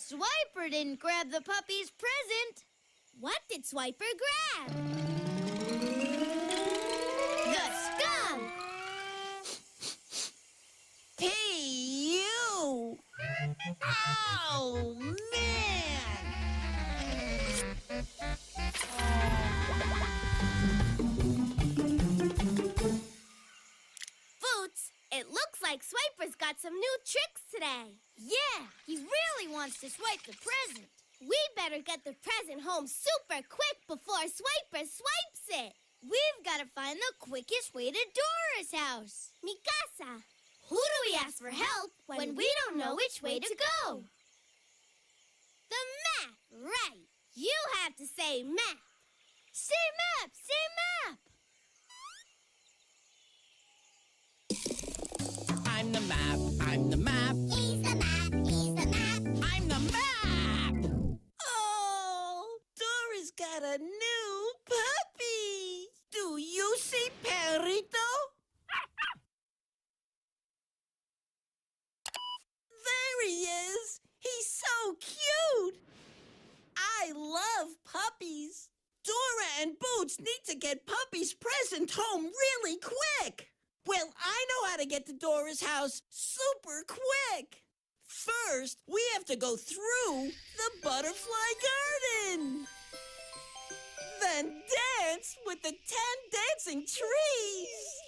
Swiper didn't grab the puppy's present. What did Swiper grab? The skunk! P.U. Oh, man! Boots, it looks like Swiper's got some new tricks today. Yeah, he really wants to swipe the present. We better get the present home super quick before Swiper swipes it. We've got to find the quickest way to Dora's house. Mi casa. Who do we ask for help when we don't know which way to go? The map, right. You have to say map. Say map, say map. I'm the map, I'm the map. He's the map, he's the map. I'm the map! Oh, Dora's got a new puppy. Do you see Perrito? There he is. He's so cute. I love puppies. Dora and Boots need to get Puppy's present home really quick. Well, I know how to get to Dora's house super quick. First, we have to go through the butterfly garden. Then dance with the 10 dancing trees.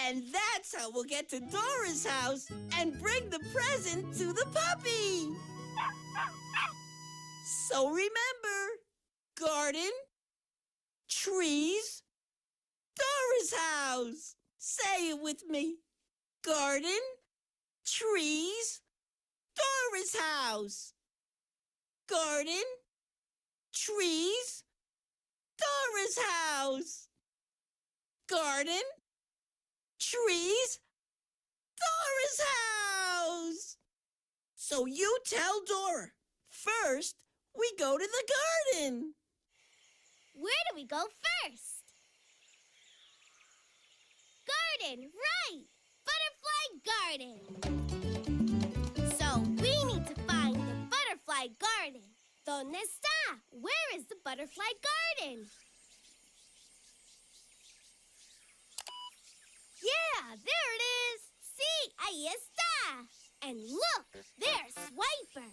And that's how we'll get to Dora's house and bring the present to the puppy. So remember, garden, trees, Dora's house. Say it with me. Garden, trees, Dora's house. Garden, trees, Dora's house. Garden, trees, Dora's house. So you tell Dora. First, we go to the garden. Where do we go first? Garden, right! Butterfly garden. So we need to find the butterfly garden. ¿Dónde está? Where is the butterfly garden? Yeah, there it is. Sí, ahí está. And look, there's Swiper.